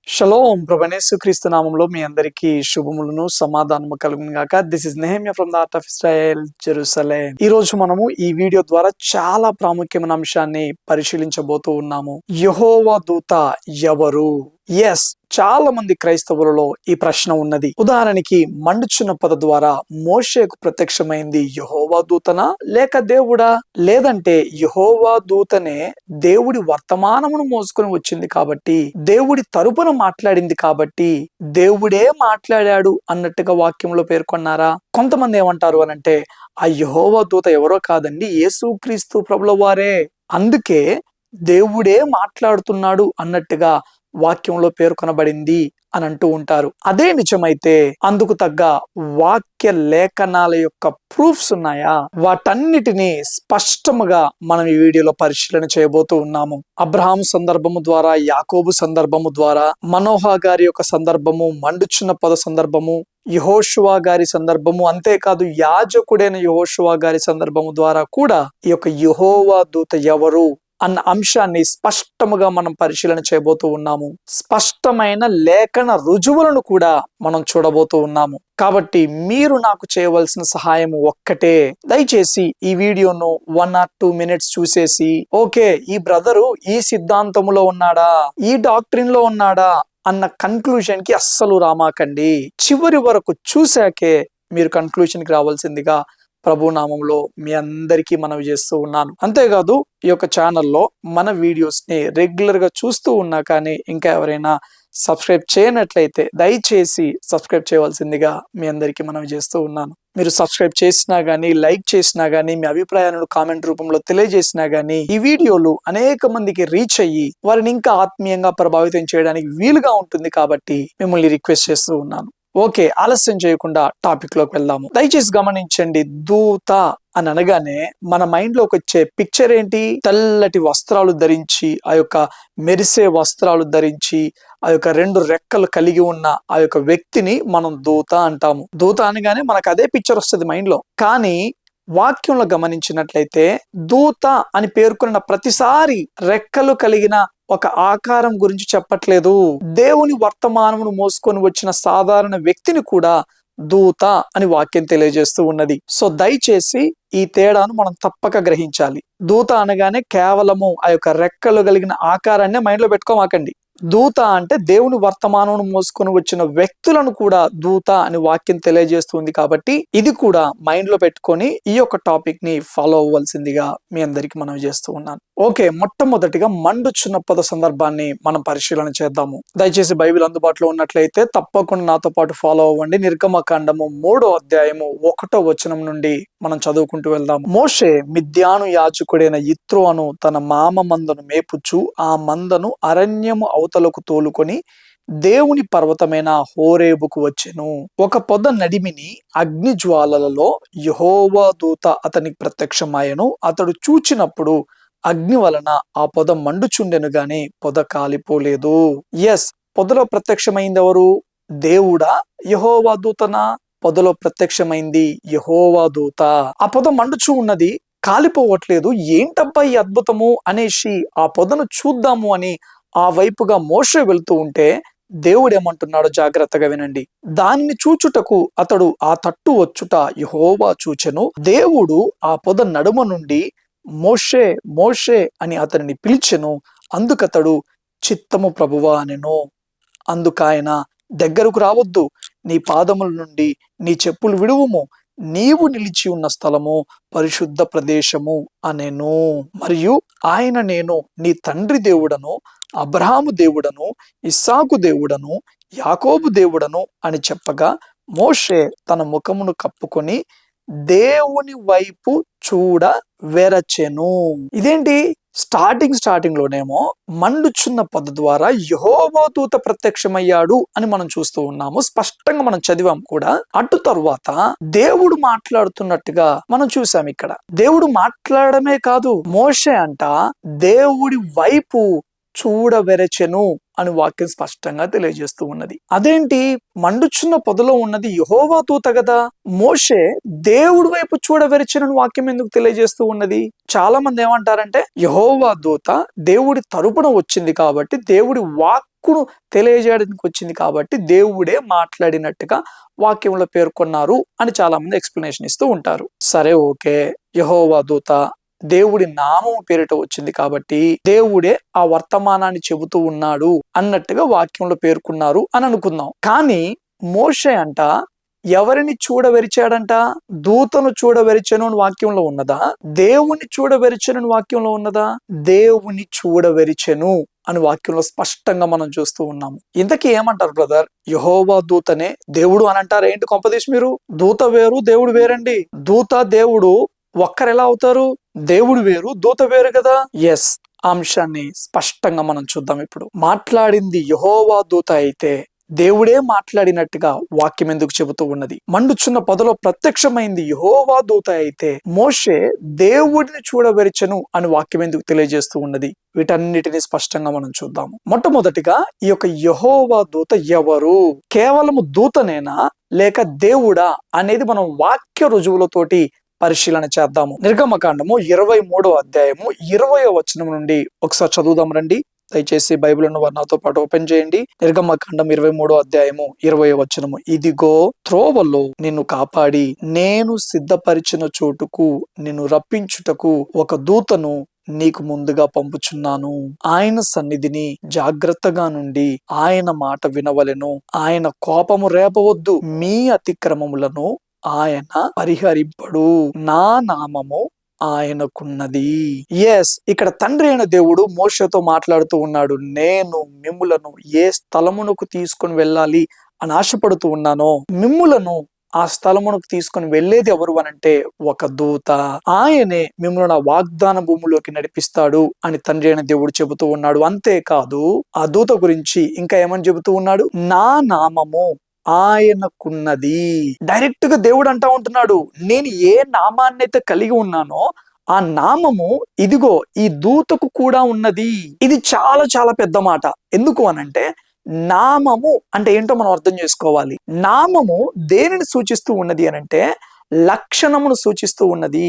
Shalom ప్రభునేసు క్రీస్తు నామంలో మీ అందరికీ శుభములను సమాధానము కలుగును గాక. This is Nehemiah from the art of Israel, Jerusalem. ఈ రోజు మనము ఈ వీడియో ద్వారా చాలా ప్రాముఖ్యమైన అంశాన్ని పరిశీలించబోతూ ఉన్నాము. యెహోవా దూత ఎవరు? ఎస్, చాలా మంది క్రైస్తవులలో ఈ ప్రశ్న ఉన్నది. ఉదాహరణకి మండుచున్న పద ద్వారా మోషేకు ప్రత్యక్షమైంది యెహోవా దూతనా లేక దేవుడా? లేదంటే యెహోవా దూతనే దేవుడి వర్తమానమును మోసుకొని వచ్చింది కాబట్టి, దేవుడి తరపున మాట్లాడింది కాబట్టి దేవుడే మాట్లాడాడు అన్నట్టుగా వాక్యంలో పేర్కొన్నారా? కొంతమంది ఏమంటారు అనంటే, ఆ యెహోవా దూత ఎవరో కాదండి, యేసుక్రీస్తు ప్రభుల వారే, అందుకే దేవుడే మాట్లాడుతున్నాడు అన్నట్టుగా వాక్యంలో పేర్కొనబడింది అని అంటూ ఉంటారు. అదే నిజమైతే అందుకు తగ్గ వాక్య లేఖనాల యొక్క ప్రూఫ్స్ ఉన్నాయా? వాటన్నిటినీ స్పష్టముగా మనం ఈ వీడియోలో పరిశీలన చేయబోతూ ఉన్నాము. అబ్రహాము సందర్భము ద్వారా, యాకోబు సందర్భము ద్వారా, మనోహ గారి యొక్క సందర్భము, మండుచున్న పద సందర్భము, యెహోషువ గారి సందర్భము, అంతేకాదు యాజకుడైన యెహోషువ గారి సందర్భము ద్వారా కూడా ఈ యొక్క యెహోవా దూత ఎవరు అన్న అంశాన్ని స్పష్టముగా మనం పరిశీలన చేయబోతూ ఉన్నాము. స్పష్టమైన లేఖన రుజువులను కూడా మనం చూడబోతూ ఉన్నాము. కాబట్టి మీరు నాకు చేయవలసిన సహాయం ఒక్కటే, దయచేసి ఈ వీడియోను 1 or 2 minutes చూసేసి, ఓకే ఈ బ్రదరు ఈ సిద్ధాంతములో ఉన్నాడా, ఈ డాక్ట్రిన్ లో ఉన్నాడా అన్న కన్క్లూజన్ కి అస్సలు రామాకండి. చివరి వరకు చూశాకే మీరు కన్క్లూజన్ కి రావాల్సిందిగా ప్రభు నామంలో మీ అందరికీ మనవి చేస్తూ ఉన్నాను. అంతేకాదు ఈ యొక్క ఛానల్లో మన వీడియోస్ ని రెగ్యులర్ గా చూస్తూ ఉన్నా కానీ ఇంకా ఎవరైనా సబ్స్క్రైబ్ చేయనట్లయితే దయచేసి సబ్స్క్రైబ్ చేయవలసిందిగా మీ అందరికీ మనవి చేస్తూ ఉన్నాను. మీరు సబ్స్క్రైబ్ చేసినా గానీ, లైక్ చేసినా గానీ, మీ అభిప్రాయాలను కామెంట్ రూపంలో తెలియజేసినా గానీ ఈ వీడియోలు అనేక మందికి రీచ్ అయ్యి వారిని ఇంకా ఆత్మీయంగా ప్రభావితం చేయడానికి వీలుగా ఉంటుంది కాబట్టి మిమ్మల్ని రిక్వెస్ట్ చేస్తూ ఉన్నాను. ఓకే, ఆలస్యం చేయకుండా టాపిక్ లోకి వెళ్దాము. దయచేసి గమనించండి, దూత అని అనగానే మన మైండ్ లోకి వచ్చే పిక్చర్ ఏంటి? తెల్లటి వస్త్రాలు ధరించి, ఆ యొక్క మెరిసే వస్త్రాలు ధరించి, ఆ యొక్క 2 రెక్కలు కలిగి ఉన్న ఆ యొక్క వ్యక్తిని మనం దూత అంటాము. దూత అనగానే మనకు అదే పిక్చర్ వస్తుంది మైండ్ లో. కానీ వాక్యంలో గమనించినట్లయితే దూత అని పేర్కొన్న ప్రతిసారి రెక్కలు కలిగిన ఒక ఆకారం గురించి చెప్పట్లేదు. దేవుని వర్తమానమును మోసుకొని వచ్చిన సాధారణ వ్యక్తిని కూడా దూత అని వాక్యం తెలియజేస్తూ ఉన్నది. సో దయచేసి ఈ తేడాను మనం తప్పక గ్రహించాలి. దూత అనగానే కేవలము ఆ యొక్క రెక్కలు కలిగిన ఆకారాన్ని మైండ్ లో పెట్టుకోమాకండి. దూత అంటే దేవుని వర్తమానం మోసుకొని వచ్చిన వ్యక్తులను కూడా దూత అని వాక్యం తెలియజేస్తుంది కాబట్టి ఇది కూడా మైండ్ లో పెట్టుకొని ఈ యొక్క టాపిక్ ని ఫాలో అవ్వాల్సిందిగా మీ అందరికి మనం చేస్తూ ఉన్నాను. ఓకే, మొట్టమొదటిగా మండుచున్న పద సందర్భాన్ని మనం పరిశీలన చేద్దాము. దయచేసి బైబిల్ అందుబాటులో ఉన్నట్లయితే తప్పకుండా నాతో పాటు ఫాలో అవ్వండి. నిర్గమకాండము 3వ అధ్యాయము 1వ వచనం నుండి మనం చదువుకుంటూ వెళ్దాము. మోషే మిద్యాను యాజకుడైన యిత్రో అను తన మామ మందను మేపుచు ఆ మందను అరణ్యము అవతలకు తోలుకొని దేవుని పర్వతమైన హోరేబుకు వచ్చెను. ఒక పొద నడిమిని అగ్ని జ్వాలలలో యెహోవా దూత అతనికి ప్రత్యక్షమాయెను. అతడు చూచినప్పుడు అగ్ని వలన ఆ పొద మండుచుండెను గాని పొద కాలిపోలేదు. ఎస్, పొదలో ప్రత్యక్షమైంది ఎవరు? దేవుడా యెహోవా దూతనా? పొదలో ప్రత్యక్షమైంది యెహోవా దూత. ఆ పొద మండుచు ఉన్నది, కాలిపోవట్లేదు. ఏంటబ్బా ఈ అద్భుతము అనేసి ఆ పొదను చూద్దాము అని ఆ వైపుగా మోషే వెళ్తూ ఉంటే దేవుడు ఏమంటున్నాడో జాగ్రత్తగా వినండి. దానిని చూచుటకు అతడు ఆ తట్టు వచ్చుట యెహోవా చూచెను. దేవుడు ఆ పొద నడుమ నుండి మోషే మోషే అని అతనిని పిలిచెను. అందుకతడు చిత్తము ప్రభువా అనెను. అందుకాయన దగ్గరకు రావద్దు, నీ పాదముల నుండి నీ చెప్పులు విడువుము, నీవు నిలిచి ఉన్న స్థలము పరిశుద్ధ ప్రదేశము అనెను. మరియు ఆయన నేను నీ తండ్రి దేవుడను, అబ్రహాము దేవుడను, ఇస్సాకు దేవుడను, యాకోబు దేవుడను అని చెప్పగా మోషే తన ముఖమును కప్పుకొని దేవుని వైపు చూడ వెరచెను. ఇదేంటి? స్టార్టింగ్ లోనేమో మండుచున్న పద ద్వారా యెహోవా దూత ప్రత్యక్షమయ్యాడు అని మనం చూస్తూ ఉన్నాము. స్పష్టంగా మనం చదివాం కూడా. అటు తరువాత దేవుడు మాట్లాడుతున్నట్టుగా మనం చూసాం. ఇక్కడ దేవుడు మాట్లాడమే కాదు, మోషే అంట దేవుడి వైపు చూడవెరచెను అని వాక్యం స్పష్టంగా తెలియజేస్తూ ఉన్నది. అదేంటి? మండుచున్న పొదలో ఉన్నది యెహోవా దూత కదా, మోషే దేవుడి వైపు చూడవెరచెను వాక్యం ఎందుకు తెలియజేస్తూ ఉన్నది? చాలా మంది ఏమంటారంటే యెహోవా దూత దేవుడి తరపున వచ్చింది కాబట్టి దేవుడి వాక్ వాక్కును తెలియజేయడానికి వచ్చింది కాబట్టి దేవుడే మాట్లాడినట్టుగా వాక్యంలో పేర్కొన్నారు అని చాలా మంది ఎక్స్ప్లెనేషన్ ఇస్తూ ఉంటారు. సరే, ఓకే, యెహోవా దూత దేవుడి నామం పేరిట వచ్చింది కాబట్టి దేవుడే ఆ వర్తమానాన్ని చెబుతూ ఉన్నాడు అన్నట్టుగా వాక్యంలో పేర్కొన్నారు అని అనుకుందాం. కానీ మోషే అంట ఎవరిని చూడవెరిచాడంట? దూతను చూడవెరిచెను అని వాక్యంలో ఉన్నదా? దేవుని చూడవెరిచెను అని వాక్యంలో ఉన్నదా? దేవుని చూడవెరిచెను అని వాక్యంలో స్పష్టంగా మనం చూస్తూ ఉన్నాము. ఇంతకీ ఏమంటారు బ్రదర్? యెహోవా దూతనే దేవుడు అని అంటారు ఏంటి కొంపదీసి మీరు? దూత వేరు దేవుడు వేరండి. దూత దేవుడు ఒక్కరెలా అవుతారు? దేవుడు వేరు దూత వేరు కదా. ఎస్, అంశాన్ని స్పష్టంగా మనం చూద్దాం. ఇప్పుడు మాట్లాడింది యెహోవా దూత అయితే దేవుడే మాట్లాడినట్టుగా వాక్యం ఎందుకు చెబుతూ ఉన్నది? మండుచున్న పొదలో ప్రత్యక్షమైంది యెహోవా దూత అయితే మోషే దేవుడిని చూడవెరిచెను అని వాక్యం ఎందుకు తెలియజేస్తూ ఉన్నది? వీటన్నిటిని స్పష్టంగా మనం చూద్దాము. మొట్టమొదటిగా ఈ యొక్క యెహోవా దూత ఎవరు? కేవలము దూతనేనా లేక దేవుడా అనేది మనం వాక్య రుజువులతోటి పరిశీలన చేద్దాము. నిర్గమకాండము 23వ అధ్యాయము 20వ వచనం నుండి ఒకసారి చదువుదాం రండి. దయచేసి బైబిల్ ఉన్న వారు నాతో పాటు ఓపెన్ చేయండి. నిర్గమకాండం 23వ అధ్యాయము 20వ వచనము. ఇదిగో త్రోవలో నిన్ను కాపాడి నేను సిద్ధపరిచిన చోటుకు నిన్ను రప్పించుటకు ఒక దూతను నీకు ముందుగా పంపుచున్నాను. ఆయన సన్నిధిని జాగ్రత్తగా నుండి ఆయన మాట వినవలెను. ఆయన కోపము రేపవద్దు. మీ అతిక్రమములను ఆయన పరిహరింపడు. నా నామము ఆయనకున్నది. ఎస్, ఇక్కడ తండ్రి అయిన దేవుడు మోషేతో మాట్లాడుతూ ఉన్నాడు. నేను మిమ్ములను ఏ స్థలమునకు తీసుకొని వెళ్ళాలి అని ఆశపడుతూ ఉన్నానో మిమ్ములను ఆ స్థలమునకు తీసుకొని వెళ్ళేది ఎవరు అనంటే ఒక దూత. ఆయనే మిమ్మల్ని ఆ వాగ్దాన భూమిలోకి నడిపిస్తాడు అని తండ్రి అయిన దేవుడు చెబుతూ ఉన్నాడు. అంతేకాదు ఆ దూత గురించి ఇంకా ఏమని చెబుతూ ఉన్నాడు? నా నామము ఆయనకున్నది. డైరెక్ట్ గా దేవుడు అంటా ఉంటున్నాడు, నేను ఏ నామాన్ని అయితే కలిగి ఉన్నానో ఆ నామము ఇదిగో ఈ దూతకు కూడా ఉన్నది. ఇది చాలా చాలా పెద్ద మాట. ఎందుకు అనంటే నామము అంటే ఏంటో మనం అర్థం చేసుకోవాలి. నామము దేనిని సూచిస్తూ ఉన్నది అనంటే లక్షణమును సూచిస్తూ ఉన్నది,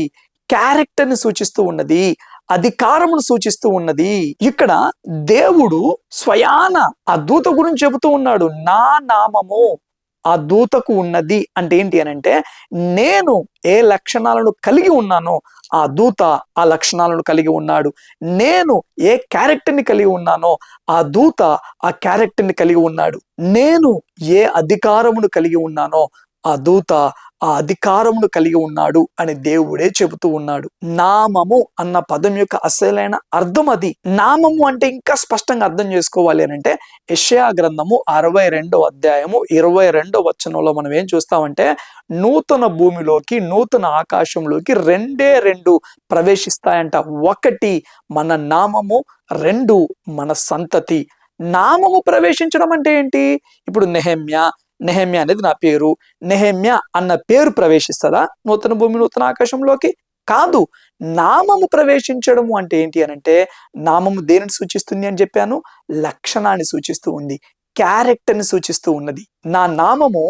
క్యారెక్టర్ ని సూచిస్తూ ఉన్నది, అధికారమును సూచిస్తూ ఉన్నది. ఇక్కడ దేవుడు స్వయాన ఆ దూత గురించి చెబుతూ ఉన్నాడు. నా నామము ఆ దూతకు ఉన్నది అంటే ఏంటి అనంటే నేను ఏ లక్షణాలను కలిగి ఉన్నానో ఆ దూత ఆ లక్షణాలను కలిగి ఉన్నాడు. నేను ఏ క్యారెక్టర్ని కలిగి ఉన్నానో ఆ దూత ఆ క్యారెక్టర్ని కలిగి ఉన్నాడు. నేను ఏ అధికారమును కలిగి ఉన్నానో ఆ దూత ఆ అధికారమును కలిగి ఉన్నాడు అని దేవుడే చెబుతూ ఉన్నాడు. నామము అన్న పదం యొక్క అసలైన అర్థం అది. నామము అంటే ఇంకా స్పష్టంగా అర్థం చేసుకోవాలి అని అంటే యెషయా గ్రంథము 62వ అధ్యాయము 22వ వచనంలో మనం ఏం చూస్తామంటే నూతన భూమిలోకి నూతన ఆకాశంలోకి రెండు ప్రవేశిస్తాయంట. ఒకటి మన నామము, రెండు మన సంతతి. నామము ప్రవేశించడం అంటే ఏంటి? ఇప్పుడు నెహెమ్యా అనేది నా పేరు. నెహెమ్యా అన్న పేరు ప్రవేశిస్తుందా నూతన భూమి నూతన ఆకాశంలోకి? కాదు. నామము ప్రవేశించడము అంటే ఏంటి అనంటే నామము దేనిని సూచిస్తుంది అని చెప్పాను? లక్షణాన్ని సూచిస్తూ ఉంది, క్యారెక్టర్ని సూచిస్తూ ఉన్నది. నా నామము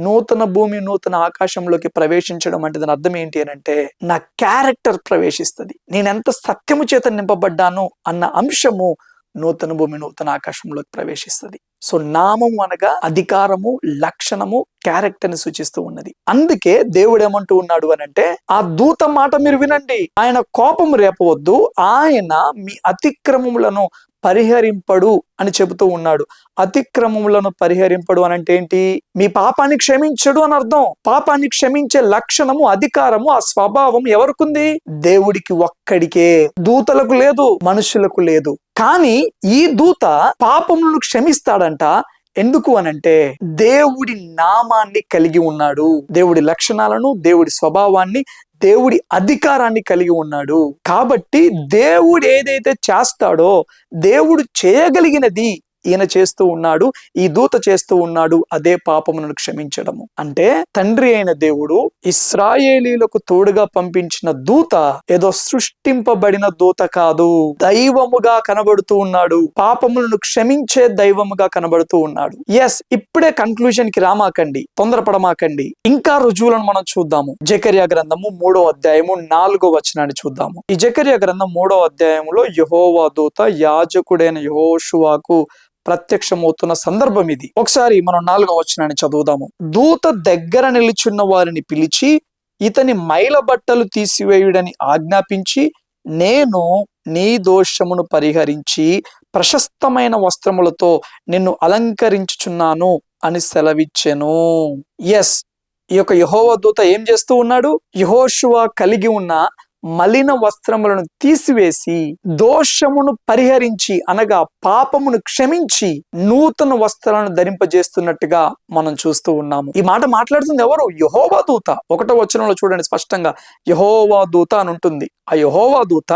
నూతన భూమి నూతన ఆకాశంలోకి ప్రవేశించడం అంటే దాని అర్థం ఏంటి అనంటే నా క్యారెక్టర్ ప్రవేశిస్తుంది. నేనెంత సత్యము చేత నింపబడ్డాను అన్న అంశము నూతన భూమి నూతన ఆకాశంలోకి ప్రవేశిస్తుంది. సో నామము అనగా అధికారము, లక్షణము, క్యారెక్టర్ ని సూచిస్తూ ఉన్నది. అందుకే దేవుడు ఏమంటూ ఉన్నాడు అనంటే ఆ దూత మాట మీరు వినండి. ఆయన కోపం రేపవద్దు, ఆయన మీ అతిక్రమములను పరిహరింపడు అని చెబుతూ ఉన్నాడు. అతిక్రమములను పరిహరింపడు అనంటే ఏంటి? మీ పాపాన్ని క్షమించడు అని అర్థం. పాపాన్ని క్షమించే లక్షణము, అధికారము, ఆ స్వభావం ఎవరికుంది? దేవుడికి ఒక్కడికే. దూతలకు లేదు, మనుషులకు లేదు. కానీ ఈ దూత పాపములను క్షమిస్తాడంట. ఎందుకు అనంటే దేవుడి నామాన్ని కలిగి ఉన్నాడు, దేవుడి లక్షణాలను, దేవుడి స్వభావాన్ని, దేవుడి అధికారాన్ని కలిగి ఉన్నాడు. కాబట్టి దేవుడు ఏదైతే చేస్తాడో దేవుడు చేయగలిగినది ఈయన చేస్తూ ఉన్నాడు, ఈ దూత చేస్తూ ఉన్నాడు. అదే పాపములను క్షమించడము. అంటే తండ్రి అయిన దేవుడు ఇశ్రాయేలీలకు తోడుగా పంపించిన దూత ఏదో సృష్టింపబడిన దూత కాదు, దైవముగా కనబడుతూ ఉన్నాడు. పాపములను క్షమించే దైవముగా కనబడుతూ ఉన్నాడు. ఎస్, ఇప్పుడే కన్క్లూజన్ కి రామాకండి, తొందరపడమాకండి. ఇంకా రుజువులను మనం చూద్దాము. జకర్యా గ్రంథము 3వ అధ్యాయము 4వ వచనాన్ని చూద్దాము. ఈ జకర్యా గ్రంథం 3వ అధ్యాయంలో యెహోవా దూత యాజకుడైన యెహోషువాకు ప్రత్యక్షమవుతున్న సందర్భం ఇది. ఒకసారి మనం 4వ వచనాన్ని చదువుదాము. దూత దగ్గర నిలుచున్న వారిని పిలిచి ఇతని మైల బట్టలు తీసివేయుడని ఆజ్ఞాపించి, నేను నీ దోషమును పరిహరించి ప్రశస్తమైన వస్త్రములతో నిన్ను అలంకరించుచున్నాను అని సెలవిచ్చెను. ఎస్, ఈ యొక్క యెహోవా దూత ఏం చేస్తూ ఉన్నాడు? యెహోషువ కలిగి ఉన్న మలిన వస్త్రములను తీసివేసి దోషమును పరిహరించి అనగా పాపమును క్షమించి నూతన వస్త్రాలను ధరింపజేస్తున్నట్టుగా మనం చూస్తూ ఉన్నాము. ఈ మాట మాట్లాడుతుంది ఎవరు? యెహోవా దూత. 1వ వచనంలో చూడండి, స్పష్టంగా యెహోవా దూత అని ఉంటుంది. ఆ యెహోవా దూత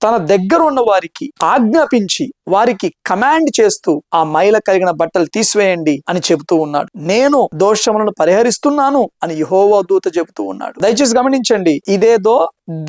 తన దగ్గర ఉన్న వారికి ఆజ్ఞాపించి, వారికి కమాండ్ చేస్తూ ఆ మైల కలిగిన బట్టలు తీసివేయండి అని చెబుతూ ఉన్నాడు. నేను దోషములను పరిహరిస్తున్నాను అని యెహోవా దూత చెబుతూ ఉన్నాడు. దయచేసి గమనించండి, ఇదేదో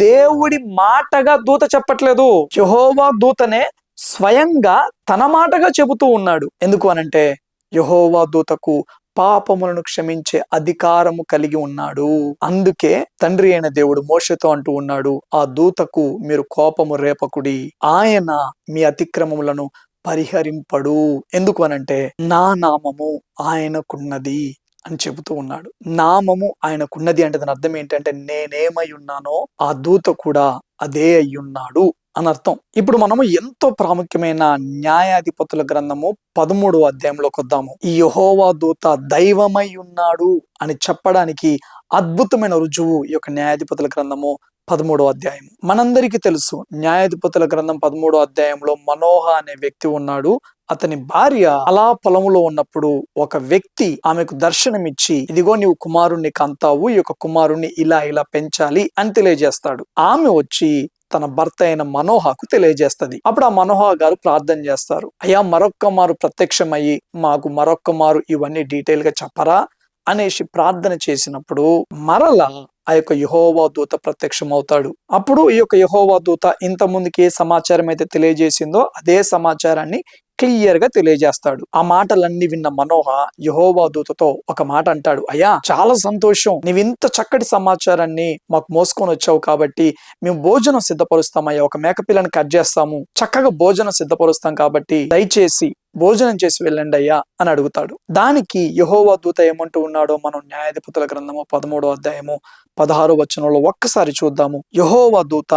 దేవుడి మాటగా దూత చెప్పట్లేదు. యెహోవా దూతనే స్వయంగా తన మాటగా చెబుతూ ఉన్నాడు. ఎందుకు అనంటే యెహోవా దూతకు పాపములను క్షమించే అధికారము కలిగి ఉన్నాడు. అందుకే తండ్రి అయిన దేవుడు మోషేతో అంటూ ఉన్నాడు, ఆ దూతకు మీరు కోపము రేపకుడి, ఆయన మీ అతిక్రమములను పరిహరింపడు. ఎందుకు అనంటే నా నామము ఆయనకున్నది అని చెబుతూ ఉన్నాడు. నామము ఆయనకున్నది అంటే దాని అర్థం ఏంటంటే నేనేమై ఉన్నానో ఆ దూత కూడా అదే అయ్యున్నాడు అని అర్థం. ఇప్పుడు మనము ఎంతో ప్రాముఖ్యమైన న్యాయాధిపతుల గ్రంథము 13వ అధ్యాయంలోకి వద్దాము. ఈ యెహోవా దూత దైవమై ఉన్నాడు అని చెప్పడానికి అద్భుతమైన రుజువు ఈ యొక్క న్యాయాధిపతుల గ్రంథము 13వ అధ్యాయం. మనందరికీ తెలుసు, న్యాయాధిపతుల గ్రంథం 13వ అధ్యాయంలో మనోహ అనే వ్యక్తి ఉన్నాడు. అతని భార్య అలా పొలంలో ఉన్నప్పుడు ఒక వ్యక్తి ఆమెకు దర్శనమిచ్చి, ఇదిగో నీవు కుమారుణ్ణి కంతావు, ఈ యొక్క కుమారుణ్ణి ఇలా ఇలా పెంచాలి అని తెలియజేస్తాడు. ఆమె వచ్చి తన భర్త అయిన మనోహకు తెలియజేస్తది. అప్పుడు ఆ మనోహ గారు ప్రార్థన చేస్తారు, అయ్యా మరొక్క మారు ప్రత్యక్షమయ్యి మాకు మరొక్క మారు ఇవన్నీ డీటెయిల్ గా చెప్పరా అనేసి ప్రార్థన చేసినప్పుడు మరలా ఆ యొక్క యెహోవా దూత ప్రత్యక్షమవుతాడు. అప్పుడు ఈ యొక్క యెహోవా దూత ఇంత ముందుకి ఏ సమాచారం అయితే తెలియజేసిందో అదే సమాచారాన్ని క్లియర్ గా తెలియజేస్తాడు. ఆ మాటలన్నీ విన్న మనోహ యెహోవా దూతతో ఒక మాట అంటాడు, అయ్యా చాలా సంతోషం, నీవింత చక్కటి సమాచారాన్ని మాకు మోసుకొని వచ్చావు కాబట్టి మేము భోజనం సిద్ధపరుస్తామయ్యా, ఒక మేకపిల్లని కట్ చేస్తాము, చక్కగా భోజనం సిద్ధపరుస్తాం కాబట్టి దయచేసి భోజనం చేసి వెళ్ళండి అయ్యా అని అడుగుతాడు. దానికి యెహోవా దూత ఏమంటూ ఉన్నాడో మనం న్యాయాధిపతుల గ్రంథము 13వ అధ్యాయము 16వ వచనంలో ఒక్కసారి చూద్దాము. యెహోవా దూత,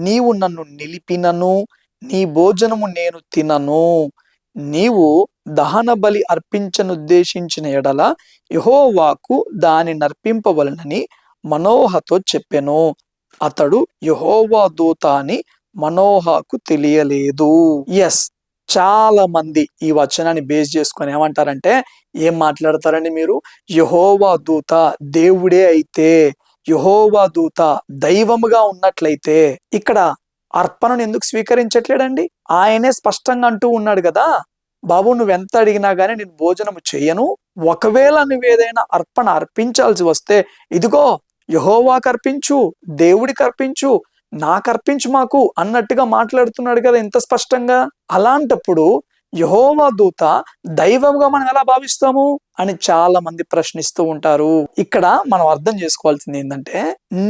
నీవు నన్ను నిలిపినను నీ భోజనము నేను తినను, నీవు దహన బలి అర్పించనుద్దేశించిన ఎడల యెహోవాకు దాని నర్పింపవలనని మనోహతో చెప్పెను. అతడు యెహోవా దూత అని మనోహకు తెలియలేదు. ఎస్, చాలా మంది ఈ వచనాన్ని బేస్ చేసుకొని ఏమంటారంటే, ఏం మాట్లాడతారండి మీరు, యెహోవా దూత దేవుడే అయితే, యెహోవా దూత దైవముగా ఉన్నట్లయితే ఇక్కడ అర్పణను ఎందుకు స్వీకరించట్లేడండి? ఆయనే స్పష్టంగా అంటూ ఉన్నాడు కదా, బాబు నువ్వెంత అడిగినా గానీ నేను భోజనము చేయను, ఒకవేళ నువ్వేదైనా అర్పణ అర్పించాల్సి వస్తే ఇదిగో యెహోవాకు అర్పించు, దేవుడికి అర్పించు, నాకు అర్పించు మాకు అన్నట్టుగా మాట్లాడుతున్నాడు కదా ఇంత స్పష్టంగా. అలాంటప్పుడు యెహోవా దూత దైవంగా మనం ఎలా భావిస్తాము అని చాలా మంది ప్రశ్నిస్తూ ఉంటారు. ఇక్కడ మనం అర్థం చేసుకోవాల్సింది ఏంటంటే,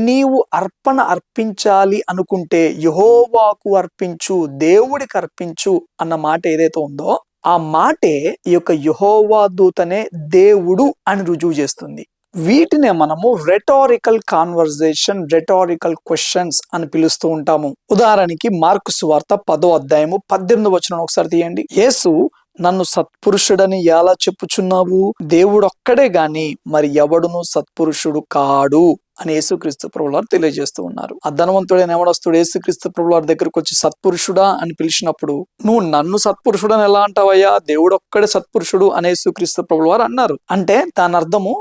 నీవు అర్పణ అర్పించాలి అనుకుంటే యెహోవాకు అర్పించు, దేవుడికి అర్పించు అన్న మాట ఏదైతే ఉందో ఆ మాటే ఈ యొక్క యెహోవా దూతనే దేవుడు అని రుజువు చేస్తుంది. వీటినే మనము రెటారికల్ కాన్వర్జేషన్, రెటారికల్ క్వశ్చన్స్ అని పిలుస్తూ ఉంటాము. ఉదాహరణకి మార్కు సువార్త 10వ అధ్యాయము 18వ వచనం ఒకసారి తీయండి. యేసు, నన్ను సత్పురుషుడని ఎలా చెప్పుచున్నావు? దేవుడొక్కడే గాని మరి ఎవడును సత్పురుషుడు కాడు అని యేసుక్రీస్తు ప్రభువారు తెలియజేస్తూ ఉన్నారు. ఆ ధనవంతుడైన ఎవడొస్తుడు యేసుక్రీస్తు ప్రభువారి దగ్గరకు వచ్చి సత్పురుషుడా అని పిలిచినప్పుడు, నువ్వు నన్ను సత్పురుషుడని ఎలా అంటావయ్యా, దేవుడొక్కడే సత్పురుషుడు అని యేసుక్రీస్తు ప్రభువారు అన్నారు. అంటే దాని అర్థము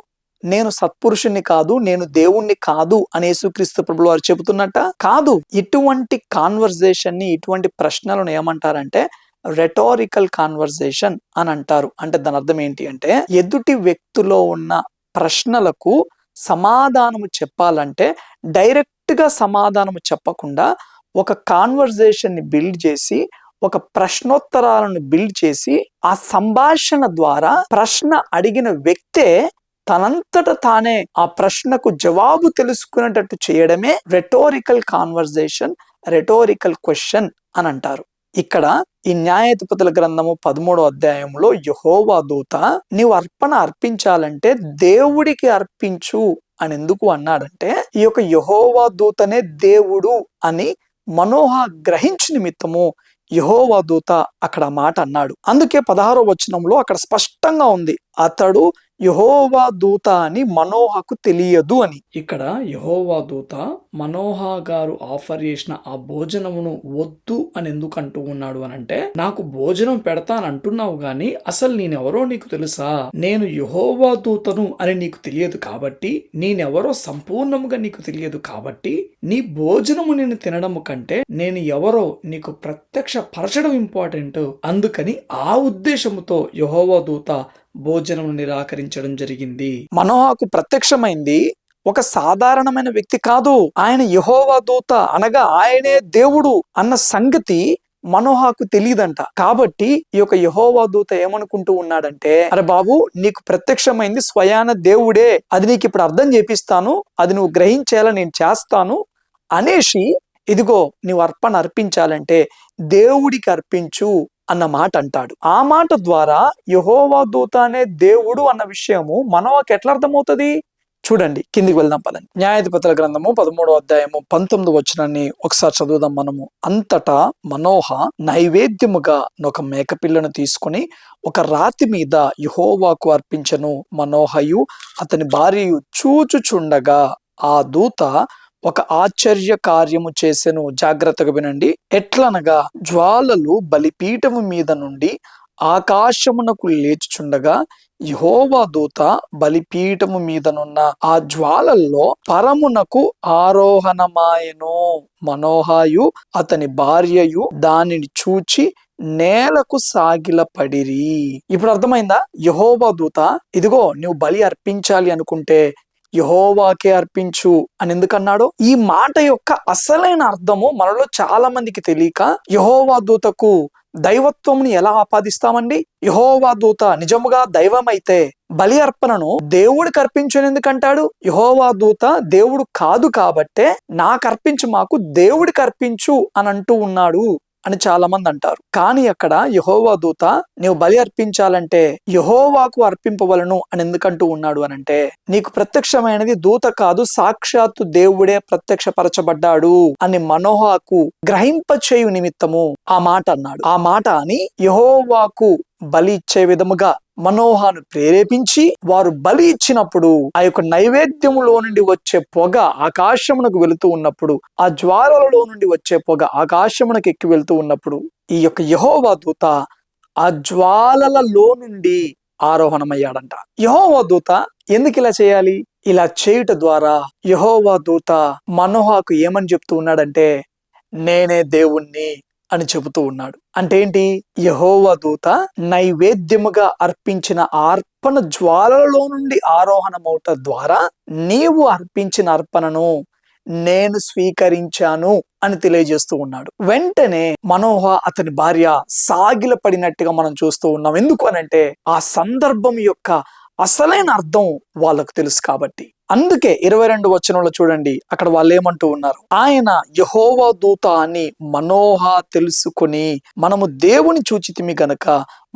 నేను సత్పురుషుణ్ణి కాదు, నేను దేవుణ్ణి కాదు అని యేసుక్రీస్తు ప్రభువు వారు చెబుతున్నట్ట కాదు. ఇటువంటి కాన్వర్జేషన్ ని, ఇటువంటి ప్రశ్నలను ఏమంటారంటే రెటారికల్ కాన్వర్జేషన్ అని అంటారు. అంటే దాని అర్థం ఏంటి అంటే, ఎదుటి వ్యక్తిలో ఉన్న ప్రశ్నలకు సమాధానము చెప్పాలంటే డైరెక్ట్ గా సమాధానము చెప్పకుండా ఒక కాన్వర్జేషన్ ని బిల్డ్ చేసి, ఒక ప్రశ్నోత్తరాలను బిల్డ్ చేసి, ఆ సంభాషణ ద్వారా ప్రశ్న అడిగిన వ్యక్తే తనంతట తానే ఆ ప్రశ్నకు జవాబు తెలుసుకునేటట్టు చేయడమే రెటోరికల్ కాన్వర్జేషన్, రెటోరికల్ క్వశ్చన్ అని అంటారు. ఇక్కడ ఈ న్యాయాధిపతుల గ్రంథము 13వ అధ్యాయంలో యెహోవా దూత నీవు అర్పణ అర్పించాలంటే దేవుడికి అర్పించు అని ఎందుకు అన్నాడంటే ఈ యొక్క యెహోవా దూతనే దేవుడు అని మనోహ గ్రహించు నిమిత్తము యెహోవా దూత అక్కడ మాట అన్నాడు. అందుకే 16వ వచనంలో అక్కడ స్పష్టంగా ఉంది, అతడు యెహోవా దూత అని మనోహకు తెలియదు అని. ఇక్కడ యెహోవా దూత మనోహ గారు ఆఫర్ చేసిన ఆ భోజనమును వద్దు అని ఎందుకు అంటూ ఉన్నాడు అని అంటే, నాకు భోజనం పెడతానంటున్నావు గాని అసలు నేనెవరో నీకు తెలుసా, నేను యెహోవా దూతను అని నీకు తెలియదు కాబట్టి, నేనెవరో సంపూర్ణముగా నీకు తెలియదు కాబట్టి నీ భోజనము నేను తినడము కంటే నేను ఎవరో నీకు ప్రత్యక్ష పరచడం ఇంపార్టెంట్. అందుకని ఆ ఉద్దేశముతో యెహోవా దూత భోజనం నిరాకరించడం జరిగింది. మనోహకు ప్రత్యక్షమైంది ఒక సాధారణమైన వ్యక్తి కాదు, ఆయన యెహోవా దూత అనగా ఆయనే దేవుడు అన్న సంగతి మనోహకు తెలియదంట. కాబట్టి ఈ యొక్క యెహోవా దూత ఏమనుకుంటూ ఉన్నాడంటే, అరే బాబు నీకు ప్రత్యక్షమైంది స్వయాన దేవుడే, అది నీకు ఇప్పుడు అర్థం చేపిస్తాను, అది నువ్వు గ్రహించేలా నేను చేస్తాను అనేసి, ఇదిగో నువ్వు అర్పణ అర్పించాలంటే దేవుడికి అర్పించు అన్న మాట అంటాడు. ఆ మాట ద్వారా యెహోవా దూత అనే దేవుడు అన్న విషయము మనోహకి ఎట్లా అర్థమవుతుంది చూడండి. కిందికి వెళ్దాం పదండి. న్యాయాధిపతుల గ్రంథము 13వ అధ్యాయము 19వ వచనాన్ని ఒకసారి చదువుదాం మనము. అంతటా మనోహ నైవేద్యముగా ఒక మేకపిల్లను తీసుకుని ఒక రాతి మీద యెహోవాకు అర్పించెను. మనోహయు అతని భార్యయు చూచుచుండగా ఆ దూత ఒక ఆశ్చర్య కార్యము చేసెను. జాగ్రత్తగా వినండి. ఎట్లనగా జ్వాలలు బలిపీఠము మీద నుండి ఆకాశమునకు లేచుచుండగా యెహోవా దూత బలిపీఠము మీదనున్న ఆ జ్వాలల్లో పరమునకు ఆరోహణమాయెను. మనోహయు అతని భార్యయు దానిని చూచి నేలకు సాగిలపడిరి. ఇప్పుడు అర్థమైందా? యెహోవా దూత ఇదిగో నువ్వు బలి అర్పించాలి అనుకుంటే యెహోవాకే అర్పించు అని ఎందుకన్నాడు? ఈ మాట యొక్క అసలైన అర్థము మనలో చాలా మందికి తెలియక యెహోవా దూతకు దైవత్వముని ఎలా ఆపాదిస్తామండి? యెహోవా దూత నిజముగా దైవం అయితే బలి అర్పణను దేవుడికి అర్పించని ఎందుకంటాడు? యెహోవా దూత దేవుడు కాదు కాబట్టే నాకు అర్పించు, మాకు దేవుడికి అర్పించు అని అంటూ ఉన్నాడు అని చాలా మంది అంటారు. కానీ అక్కడ యెహోవా దూత నీవు బలి అర్పించాలంటే యెహోవాకు అర్పింపవలను అని ఎందుకంటూ ఉన్నాడు అనంటే, నీకు ప్రత్యక్షమైనది దూత కాదు, సాక్షాత్తు దేవుడే ప్రత్యక్షపరచబడ్డాడు అని మనోహకు గ్రహింపచేయు నిమిత్తము ఆ మాట అన్నాడు. ఆ మాట అని యెహోవాకు బలి ఇచ్చే విధముగా మనోహను ప్రేరేపించి వారు బలి ఇచ్చినప్పుడు ఆ యొక్క నైవేద్యములో నుండి వచ్చే పొగ ఆకాశమునకు వెళుతూ ఉన్నప్పుడు, ఆ జ్వాలలలో నుండి వచ్చే పొగ ఆకాశమునకు ఎక్కి వెళ్తూ ఉన్నప్పుడు ఈ యొక్క యెహోవా దూత ఆ జ్వాలలలో నుండి ఆరోహణమయ్యాడంట. యెహోవా దూత ఎందుకు ఇలా చేయాలి? ఇలా చేయుట ద్వారా యెహోవా దూత మనోహకు ఏమని చెప్తూ ఉన్నాడంటే, నేనే దేవుణ్ణి అని చెబుతూ ఉన్నాడు. అంటే ఏంటి? యెహోవా దూత నైవేద్యముగా అర్పించిన అర్పణ జ్వాలలలో నుండి ఆరోహణమవుట ద్వారా నీవు అర్పించిన అర్పణను నేను స్వీకరించాను అని తెలియజేస్తూ ఉన్నాడు. వెంటనే మనోహ అతని భార్య సాగిలపడినట్టుగా మనం చూస్తూ ఉన్నాం. ఎందుకు అనంటే ఆ సందర్భం యొక్క అసలైన అర్థం వాళ్ళకు తెలుసు కాబట్టి. అందుకే 22 వచనంలో చూడండి, అక్కడ వాళ్ళు ఏమంటూ ఉన్నారు, ఆయన యెహోవా దూత అని మనోహ తెలుసుకొని మనము దేవుని చూచితిమి గనక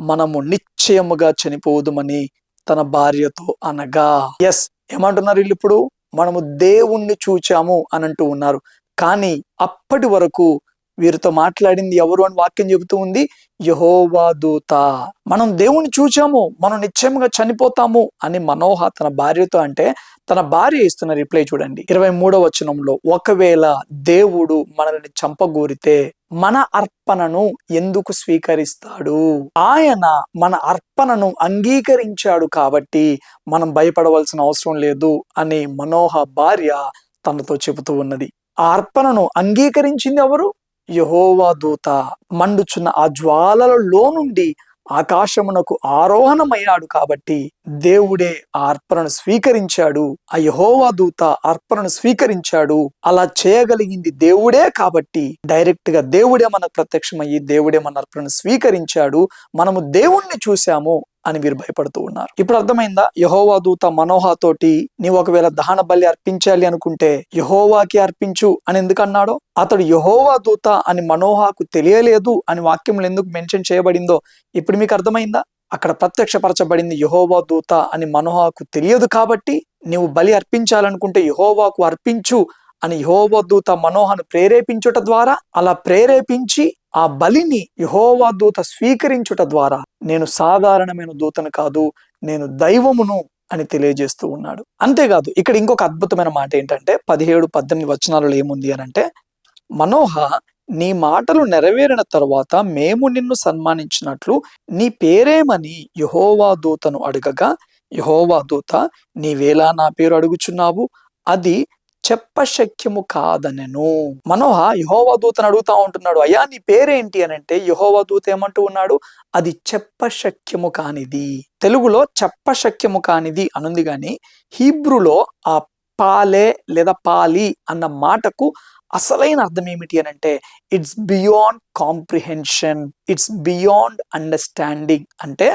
మనము నిశ్చయముగా చనిపోదుమని తన భార్యతో అనగా. ఎస్, ఏమంటున్నారు వీళ్ళు ఇప్పుడు? మనము దేవుణ్ణి చూచాము అని అంటూ ఉన్నారు. కానీ అప్పటి వరకు వీరితో మాట్లాడింది ఎవరు అని వాక్యం చెబుతూ ఉంది? యెహోవా దూత. మనం దేవుణ్ణి చూచాము, మనం నిశ్చయంగా చనిపోతాము అని మనోహ తన భార్యతో అంటే, తన భార్య ఇస్తున్న రిప్లై చూడండి 23వ వచనంలో, ఒకవేళ దేవుడు మనల్ని చంపగోరితే మన అర్పణను ఎందుకు స్వీకరిస్తాడు? ఆయన మన అర్పణను అంగీకరించాడు కాబట్టి మనం భయపడవలసిన అవసరం లేదు అని మనోహ భార్య తనతో చెబుతూ ఉన్నది. ఆ అర్పణను అంగీకరించింది ఎవరు? యెహోవా దూత. మండుచున్న ఆ జ్వాలలలో నుండి ఆకాశమునకు ఆరోహణమయ్యాడు కాబట్టి దేవుడే ఆ అర్పణను స్వీకరించాడు. ఆ యెహోవా దూత అర్పణను స్వీకరించాడు. అలా చేయగలిగింది దేవుడే కాబట్టి డైరెక్ట్ గా దేవుడే మన ప్రత్యక్షమయ్యి దేవుడే మన అర్పణను స్వీకరించాడు. మనము దేవుణ్ణి చూసాము అని వీరు భయపడుతూ ఉన్నారు. ఇప్పుడు అర్థమైందా? యెహోవా దూత మనోహా తోటి నీవు ఒకవేళ దహన బలి అర్పించాలి అనుకుంటే యెహోవాకి అర్పించు అని ఎందుకు అన్నాడో, అతడు యెహోవా దూత అని మనోహాకు తెలియలేదు అని వాక్యంలో ఎందుకు మెన్షన్ చేయబడిందో ఇప్పుడు మీకు అర్థమైందా? అక్కడ ప్రత్యక్షపరచబడింది యెహోవా దూత అని మనోహాకు తెలియదు కాబట్టి నీవు బలి అర్పించాలనుకుంటే యెహోవాకు అర్పించు అని యెహోవా దూత మనోహను ప్రేరేపించుట ద్వారా, అలా ప్రేరేపించి ఆ బలిని యెహోవా దూత స్వీకరించుట ద్వారా నేను సాధారణమైన దూతను కాదు, నేను దైవమును అని తెలియజేస్తూ ఉన్నాడు. అంతేకాదు ఇక్కడ ఇంకొక అద్భుతమైన మాట ఏంటంటే 17-18 వచనాలలో ఏముంది అని అంటే, మనోహ నీ మాటలు నెరవేరిన తరువాత మేము నిన్ను సన్మానించినట్లు నీ పేరేమని యెహోవా దూతను అడగగా, యెహోవా దూత నీవేలా నా పేరు అడుగుచున్నావు, అది చెప్పశక్యము కాదనెను. మనోహ యెహోవా దూతను అడుగుతా ఉంటున్నాడు, అయ్యా నీ పేరేంటి అని అంటే యెహోవా దూత ఏమంటూ ఉన్నాడు, అది చెప్పశక్యము కానిది. తెలుగులో చెప్పశక్యము కానిది అనుంది గాని హీబ్రూలో ఆ పాలే లేదా పాలి అన్న మాటకు అసలైన అర్థం ఏమిటి అని అంటే it's beyond comprehension, it's beyond understanding, అంటే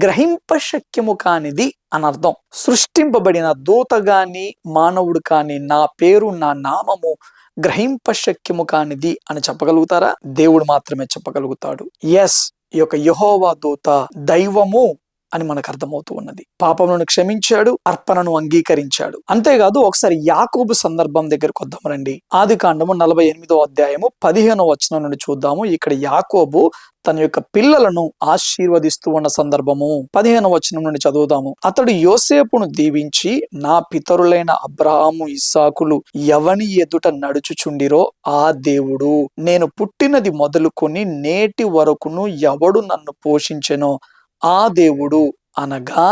గ్రహింపశక్యము కానిది అని అర్థం. సృష్టింపబడిన దూత గాని మానవుడు కాని నా పేరు నా నామము గ్రహింపశక్యము కానిది అని చెప్పగలుగుతారా? దేవుడు మాత్రమే చెప్పగలుగుతాడు. ఎస్, ఈ యొక్క యెహోవా దూత దైవము అని మనకు అర్థమవుతూ ఉన్నది. పాపములను క్షమించాడు, అర్పణను అంగీకరించాడు. అంతేకాదు ఒకసారి యాకోబు సందర్భం దగ్గరకు వద్దాం రండి. ఆదికాండము 48వ అధ్యాయము 15వ వచనం నుండి చూద్దాము. ఇక్కడ యాకోబు తన యొక్క పిల్లలను ఆశీర్వదిస్తూ ఉన్న సందర్భము 15వ వచనం నుండి చదువుదాము. అతడు యోసేపును దీవించి, నా పితరులైన అబ్రహాము ఇస్సాకులు ఎవని ఎదుట నడుచుచుండిరో ఆ దేవుడు, నేను పుట్టినది మొదలుకొని నేటి వరకును ఎవడు నన్ను పోషించెనో ఆ దేవుడు, అనగా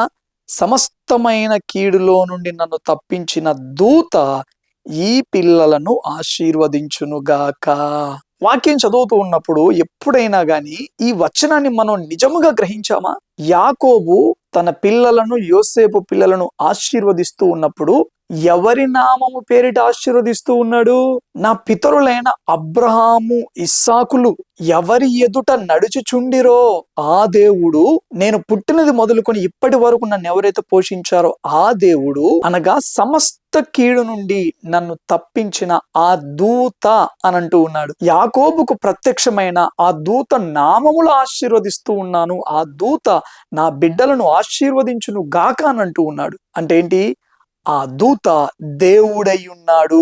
సమస్తమైన కీడులో నుండి నన్ను తప్పించిన దూత ఈ పిల్లలను ఆశీర్వదించునుగాక. వాక్యం చదువుతూ ఉన్నప్పుడు ఎప్పుడైనా గాని ఈ వచనాన్ని మనం నిజముగా గ్రహించామా? యాకోబు తన పిల్లలను, యోసేపు పిల్లలను ఆశీర్వదిస్తూ ఉన్నప్పుడు ఎవరి నామము పేరిట ఆశీర్వదిస్తూ ఉన్నాడు? నా పితరులైన అబ్రహాము ఇస్సాకులు ఎవరి ఎదుట నడుచుచుండిరో ఆ దేవుడు, నేను పుట్టినది మొదలుకొని ఇప్పటి వరకు నన్ను ఎవరైతే పోషించారో ఆ దేవుడు, అనగా సమస్త కీడు నుండి నన్ను తప్పించిన ఆ దూత అని అంటూ ఉన్నాడు. యాకోబుకు ప్రత్యక్షమైన ఆ దూత నామములు ఆశీర్వదిస్తూ ఉన్నాను, ఆ దూత నా బిడ్డలను ఆశీర్వదించును గాక అని అంటూ ఉన్నాడు. అంటే ఏంటి? ఆ దూత దేవుడై ఉన్నాడు.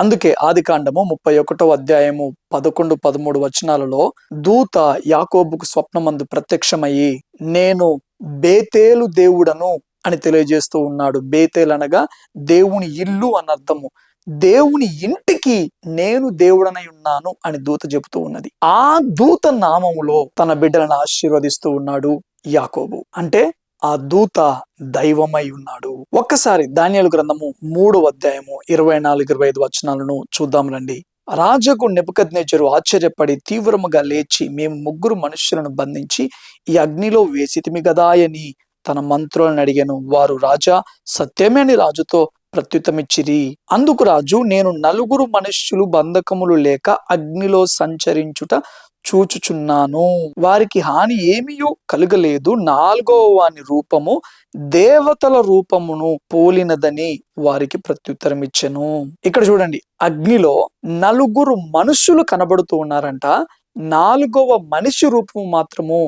అందుకే ఆదికాండము 31వ అధ్యాయము 11-13 వచనాలలో దూత యాకోబుకు స్వప్నమందు ప్రత్యక్షమయ్యి నేను బేతేలు దేవుడను అని తెలియజేస్తూ ఉన్నాడు. బేతేల్ అనగా దేవుని ఇల్లు అని అర్థము. దేవుని ఇంటికి నేను దేవుడనై ఉన్నాను అని దూత చెబుతూ ఉన్నది. ఆ దూత నామములో తన బిడ్డలను ఆశీర్వదిస్తూ ఉన్నాడు యాకోబు. అంటే ఆ దూత దైవమై ఉన్నాడు. ఒక్కసారి దానియేలు గ్రంథము 3వ అధ్యాయము 24-25 వచనాలను చూద్దాం రండి. రాజుకు నెబుకద్నెజరు ఆశ్చర్యపడి తీవ్రముగా లేచి, మేము 3 మనుష్యులను బంధించి ఈ అగ్నిలో వేసితిమి గదాయని తన మంత్రులను అడిగాను. వారు రాజా సత్యమే అని రాజుతో ప్రత్యుత్తమిచ్చిరి. అందుకు రాజు, నేను 4 మనుష్యులు బంధకములు లేక అగ్నిలో సంచరించుట చూచుచున్నాను, వారికి హాని ఏమీయూ కలుగలేదు. 4వ వాని రూపము దేవతల రూపమును పోలినదని వారికి ప్రత్యుత్తరం ఇచ్చెను. ఇక్కడ చూడండి, అగ్నిలో 4 మనుషులు కనబడుతూ ఉన్నారంట. 4వ మనిషి రూపము మాత్రము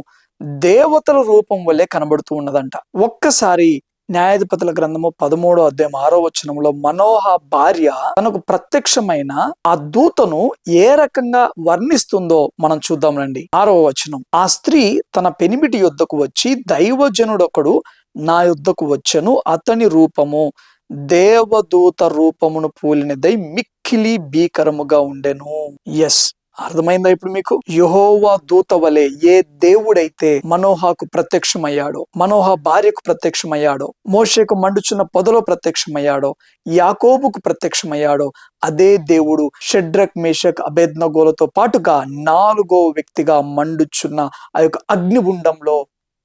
దేవతల రూపం వల్లే కనబడుతూ ఉన్నదంట. ఒక్కసారి న్యాయాధిపతుల గ్రంథము 13వ అధ్యాయం 6వ వచనంలో మనోహ భార్య తనకు ప్రత్యక్షమైన ఆ దూతను ఏ రకంగా వర్ణిస్తుందో మనం చూద్దాం రండి. 6వ వచనం, ఆ స్త్రీ తన పెనిమిటి యొద్దకు వచ్చి, దైవజనుడొకడు నా యొద్దకు వచ్చెను, అతని రూపము దేవదూత రూపమును పోలినదై మిక్కిలి భీకరముగా ఉండెను. ఎస్, అర్థమైందా ఇప్పుడు మీకు? యెహోవా దూత వలె ఏ దేవుడైతే మనోహకు ప్రత్యక్షమయ్యాడో, మనోహ భార్యకు ప్రత్యక్షమయ్యాడో, మోషేకు మండుచున్న పొదలో ప్రత్యక్షమయ్యాడో, యాకోబుకు ప్రత్యక్షమయ్యాడో, అదే దేవుడు షడ్రక్ మేషక్ అబేద్నగోలతో పాటుగా 4వ వ్యక్తిగా మండుచున్న ఆ యొక్క అగ్నిగుండంలో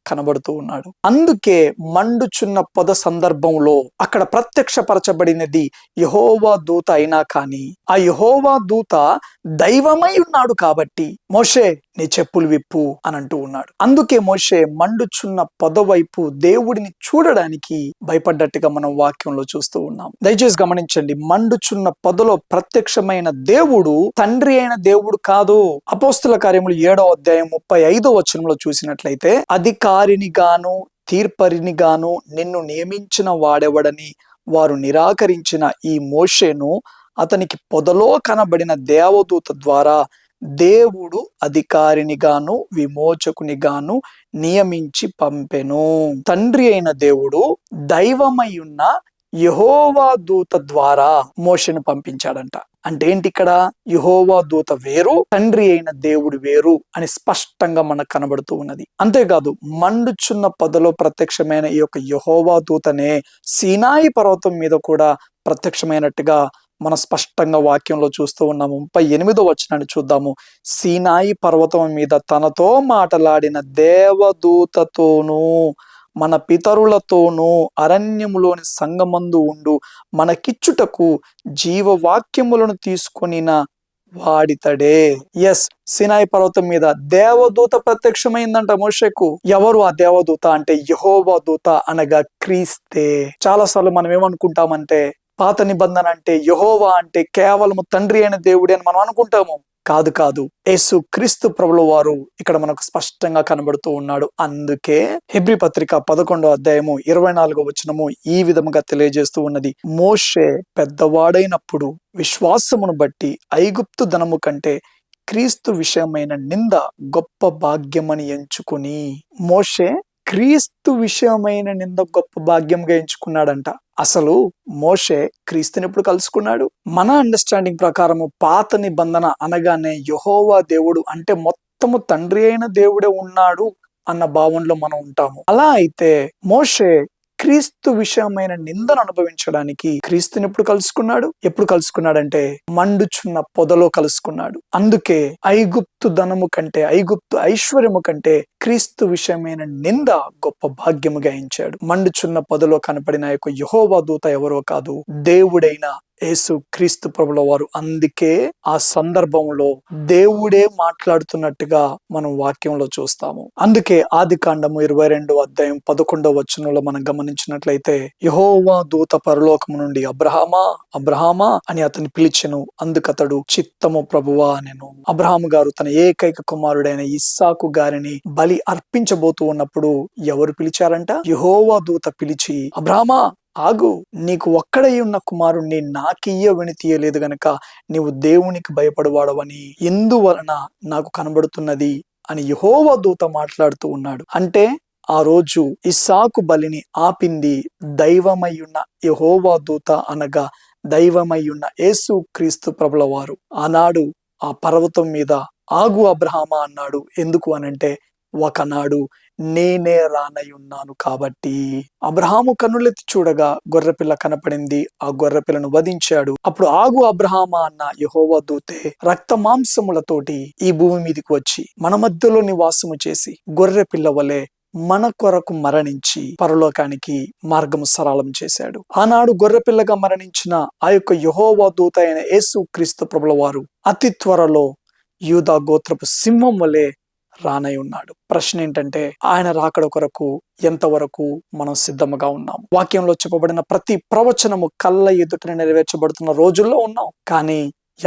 కనబడుతూ ఉన్నాడు. అందుకే మండుచున్న పొద సందర్భంలో అక్కడ ప్రత్యక్షపరచబడినది యెహోవా దూత అయినా కానీ ఆ యెహోవా దూత దైవమై ఉన్నాడు కాబట్టి, మోషే నీ చెప్పులు విప్పు అని అంటూ ఉన్నాడు. అందుకే మోషే మండుచున్న పొద వైపు దేవుడిని చూడడానికి భయపడ్డట్టుగా మనం వాక్యంలో చూస్తూ ఉన్నాం. దయచేసి గమనించండి, మండుచున్న పొదలో ప్రత్యక్షమైన దేవుడు తండ్రి అయిన దేవుడు కాదు. అపోస్తుల కార్యములు 7వ అధ్యాయం 35వ వచనంలో చూసినట్లయితే, అధికారిని గాను తీర్పరిని గాను నిన్ను నియమించిన వాడెవడని వారు నిరాకరించిన ఈ మోషేను అతనికి పొదలో కనబడిన దేవదూత ద్వారా దేవుడు అధికారిని గాను విమోచకుని గాను నియమించి పంపెను. తండ్రి అయిన దేవుడు దైవమై ఉన్న యెహోవా దూత ద్వారా మోషేను పంపించాడంట. అంటే ఏంటి, ఇక్కడ యెహోవా దూత వేరు, తండ్రి అయిన దేవుడు వేరు అని స్పష్టంగా మనకు కనబడుతూ ఉన్నది. అంతేకాదు, మండుచున్న పొదలో ప్రత్యక్షమైన ఈ యొక్క యెహోవా దూతనే సీనాయి పర్వతం మీద కూడా ప్రత్యక్షమైనట్టుగా మనం స్పష్టంగా వాక్యంలో చూస్తూ ఉన్నాము. 38వ వచనాన్ని చూద్దాము. సీనాయి పర్వతం మీద తనతో మాటలాడిన దేవదూతతోనూ మన పితరులతోనూ అరణ్యములోని సంగమందు ఉండు మనకిచ్చుటకు జీవవాక్యములను తీసుకొనిన వాడితడే. ఎస్, సీనాయి పర్వతం మీద దేవదూత ప్రత్యక్షమైందంట మోషేకు. ఎవరు ఆ దేవదూత అంటే యెహోవా దూత, అనగా క్రీస్తే. చాలాసార్లు మనం ఏమనుకుంటామంటే, పాత నిబంధన అంటే యెహోవా అంటే కేవలం తండ్రి అయిన దేవుడే అని మనం అనుకుంటాము. కాదు కాదు, యేసు క్రీస్తు ప్రభుల వారు ఇక్కడ మనకు స్పష్టంగా కనబడుతూ ఉన్నాడు. అందుకే హెబ్రీ పత్రిక 11వ అధ్యాయము 24వ వచనము ఈ విధముగా తెలియజేస్తూ ఉన్నది, మోషే పెద్దవాడైనప్పుడు విశ్వాసమును బట్టి ఐగుప్తు ధనము కంటే క్రీస్తు విషయమైన నింద గొప్ప భాగ్యమని ఎంచుకుని. మోషే క్రీస్తు విషయమైన నింద గొప్ప భాగ్యంగా ఎంచుకున్నాడంట. అసలు మోషే క్రీస్తుని ఎప్పుడు కలుసుకున్నాడు? మన అండర్స్టాండింగ్ ప్రకారము పాత నిబంధన అనగానే యెహోవా దేవుడు అంటే మొత్తము తండ్రి అయిన దేవుడే ఉన్నాడు అన్న భావనలో మనం ఉంటాము. అలా అయితే మోషే క్రీస్తు విషయమైన నిందను అనుభవించడానికి క్రీస్తుని ఎప్పుడు కలుసుకున్నాడు? ఎప్పుడు కలుసుకున్నాడంటే మండుచున్న పొదలో కలుసుకున్నాడు. అందుకే ఐగుప్తు ధనము కంటే, ఐగుప్తు ఐశ్వర్యము కంటే క్రీస్తు విషయమైన నింద గొప్ప భాగ్యముగా ఎంచాడు. మండుచున్న పొదలో కనపడిన యొక్క యెహోవా దూత ఎవరో కాదు, దేవుడైన యేసు క్రీస్తు ప్రభుల వారు. అందుకే ఆ సందర్భంలో దేవుడే మాట్లాడుతున్నట్టుగా మనం వాక్యంలో చూస్తాము. అందుకే ఆదికాండము 22వ అధ్యాయం 11వ వచనంలో మనం గమనించినట్లయితే, యెహోవా దూత పరలోకము నుండి అబ్రహామా అబ్రహామా అని అతన్ని పిలిచెను. అందుకతడు చిత్తము ప్రభువా అనెను. అబ్రహాము గారు తన ఏకైక కుమారుడైన ఇస్సాకు గారిని బలి అర్పించబోతూ ఉన్నప్పుడు ఎవరు పిలిచారంట? యెహోవా దూత పిలిచి, అబ్రహామా ఆగు, నీకు ఒక్కడై ఉన్న కుమారుణ్ణి నాకియ్య వినితీయలేదు గనక నీవు దేవునికి భయపడవాడవని ఎందువలన నాకు కనబడుతున్నది అని యెహోవా దూత మాట్లాడుతూ ఉన్నాడు. అంటే ఆ రోజు ఇస్సాకు బలిని ఆపింది దైవమయ్యున్న యెహోవా దూత, అనగా దైవమయ్యున్న యేసు క్రీస్తు ప్రభుల వారు. ఆనాడు ఆ పర్వతం మీద ఆగు అబ్రహామా అన్నాడు. ఎందుకు అనంటే, ఒకనాడు నేనే రానయున్నాను కాబట్టి. అబ్రహాము కన్నులెత్తి చూడగా గొర్రెపిల్ల కనపడింది. ఆ గొర్రెపిల్లను వధించాడు. అప్పుడు ఆగు అబ్రహామా అన్న యెహోవా దూతే రక్త మాంసములతోటి ఈ భూమి మీదకి వచ్చి మన మధ్యలో నివాసము చేసి గొర్రెపిల్ల వలె మన కొరకు మరణించి పరలోకానికి మార్గము సరళం చేశాడు. ఆనాడు గొర్రెపిల్లగా మరణించిన ఆ యొక్క యెహోవా దూత అయిన యేసు క్రీస్తు ప్రభుల వారు అతి త్వరలో యూదా గోత్రపు సింహం వలె రానై ఉన్నాడు. ప్రశ్న ఏంటంటే, ఆయన రాకడ కొరకు ఎంతవరకు మనం సిద్ధముగా ఉన్నాం? వాక్యంలో చెప్పబడిన ప్రతి ప్రవచనము కళ్ళ ఎదుటనే నెరవేర్చబడుతున్న రోజుల్లో ఉన్నాం, కానీ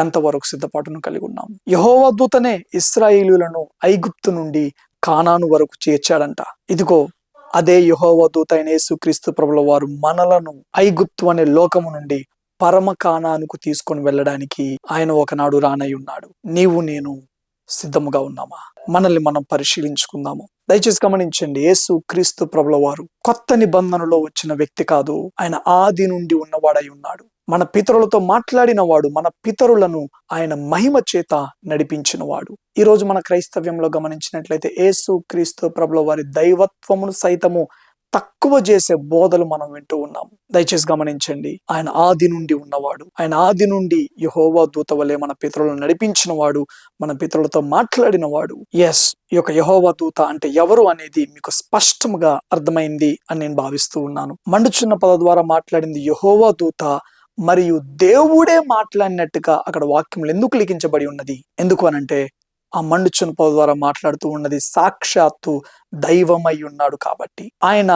ఎంతవరకు సిద్ధపాటును కలిగి ఉన్నాం? యెహోవా దూతనే ఇశ్రాయేలీయులను ఐగుప్తు నుండి కానాను వరకు చేర్చాడంట. ఇదిగో అదే యెహోవా దూత అయిన యేసుక్రీస్తు ప్రభుల వారు మనలను ఐగుప్తు అనే లోకము నుండి పరమ కానానుకు తీసుకొని వెళ్ళడానికి ఆయన ఒకనాడు రానై ఉన్నాడు. నీవు నేను సిద్ధముగా ఉన్నామా? మనల్ని మనం పరిశీలించుకుందాము. దయచేసి గమనించండి, యేసు క్రీస్తు ప్రభుల వారు కొత్త నిబంధనలో వచ్చిన వ్యక్తి కాదు. ఆయన ఆది నుండి ఉన్నవాడై ఉన్నాడు. మన పితరులతో మాట్లాడిన వాడు, మన పితరులను ఆయన మహిమ చేత నడిపించిన వాడు. ఈ రోజు మన క్రైస్తవ్యంలో గమనించినట్లయితే యేసు క్రీస్తు ప్రభుల వారి దైవత్వమును సైతము తక్కువ చేసే బోధలు మనం వింటూ ఉన్నాము. దయచేసి గమనించండి, ఆయన ఆది నుండి ఉన్నవాడు. ఆయన ఆది నుండి యెహోవా దూత వలె మన పితరులను నడిపించిన వాడు, మన పితరులతో మాట్లాడిన వాడు. ఎస్, ఈ యొక్క యెహోవా దూత అంటే ఎవరు అనేది మీకు స్పష్టంగా అర్థమైంది అని నేను భావిస్తూ ఉన్నాను. మండుచున్న పద ద్వారా మాట్లాడింది యెహోవా దూత మరియు దేవుడే మాట్లాడినట్టుగా అక్కడ వాక్యములు ఎందుకు లిఖించబడి ఉన్నది? ఎందుకు అనంటే, ఆ మండుచున్న పొద ద్వారా మాట్లాడుతూ ఉన్నది సాక్షాత్తు దైవమై ఉన్నాడు కాబట్టి, ఆయన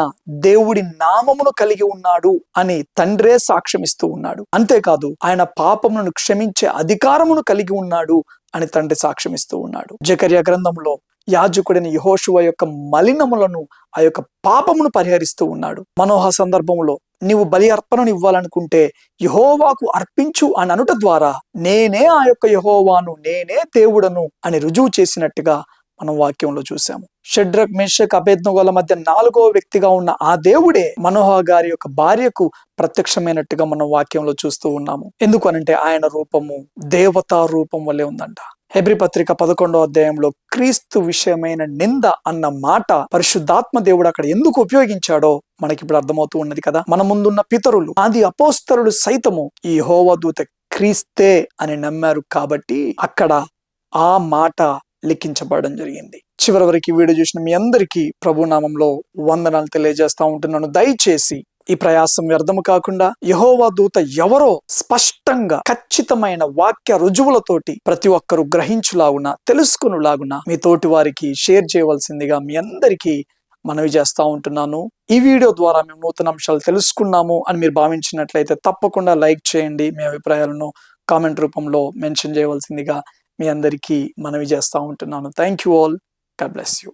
దేవుడి నామమును కలిగి ఉన్నాడు అని తండ్రే సాక్ష్యమిస్తూ ఉన్నాడు. అంతేకాదు ఆయన పాపములను క్షమించే అధికారమును కలిగి ఉన్నాడు అని తండ్రి సాక్ష్యమిస్తూ ఉన్నాడు. జకర్యా గ్రంథంలో యాజకుడైన యెహోషువ యొక్క మలినములను, ఆ యొక్క పాపమును పరిహరిస్తూ ఉన్నాడు. మనోహ సందర్భంలో నీవు బలి అర్పణను ఇవ్వాలనుకుంటే యెహోవాకు అర్పించు అని అనుట ద్వారా నేనే ఆ యొక్క యెహోవాను, నేనే దేవుడను అని రుజువు చేసినట్టుగా మనం వాక్యంలో చూసాము. షడ్రక్, మేషక్, అబేద్నెగోల మధ్య 4వ వ్యక్తిగా ఉన్న ఆ దేవుడే మనోహ గారి యొక్క భార్యకు ప్రత్యక్షమైనట్టుగా మనం వాక్యంలో చూస్తూ ఉన్నాము. ఎందుకనంటే ఆయన రూపము దేవతా రూపం వల్లే ఉందంట. హెబ్రీ పత్రిక 11వ అధ్యాయంలో క్రీస్తు విషయమైన నింద అన్న మాట పరిశుద్ధాత్మ దేవుడు అక్కడ ఎందుకు ఉపయోగించాడో మనకి ఇప్పుడు అర్థమవుతూ ఉన్నది కదా. మన ముందున్న పితరులు, ఆది అపోస్తలులు సైతము ఈ యెహోవా దూత క్రీస్తే అని నమ్మారు కాబట్టి అక్కడ ఆ మాట లిఖించబడడం జరిగింది. చివరి వరకు వీడియో చూసిన మీ అందరికీ ప్రభు నామంలో వందనాలు తెలియజేస్తా ఉంటున్నాను. దయచేసి ఈ ప్రయాసం వ్యర్థము కాకుండా యెహోవా దూత ఎవరో స్పష్టంగా ఖచ్చితమైన వాక్య రుజువులతోటి ప్రతి ఒక్కరూ గ్రహించులాగున, తెలుసుకునేలాగున మీ తోటి వారికి షేర్ చేయవలసిందిగా మీ అందరికీ మనవి చేస్తా ఉంటున్నాను. ఈ వీడియో ద్వారా మేము నూతన అంశాలు తెలుసుకున్నాము అని మీరు భావించినట్లయితే తప్పకుండా లైక్ చేయండి. మీ అభిప్రాయాలను కామెంట్ రూపంలో మెన్షన్ చేయవలసిందిగా మీ అందరికీ మనవి చేస్తా ఉంటున్నాను. Thank you all. God bless you.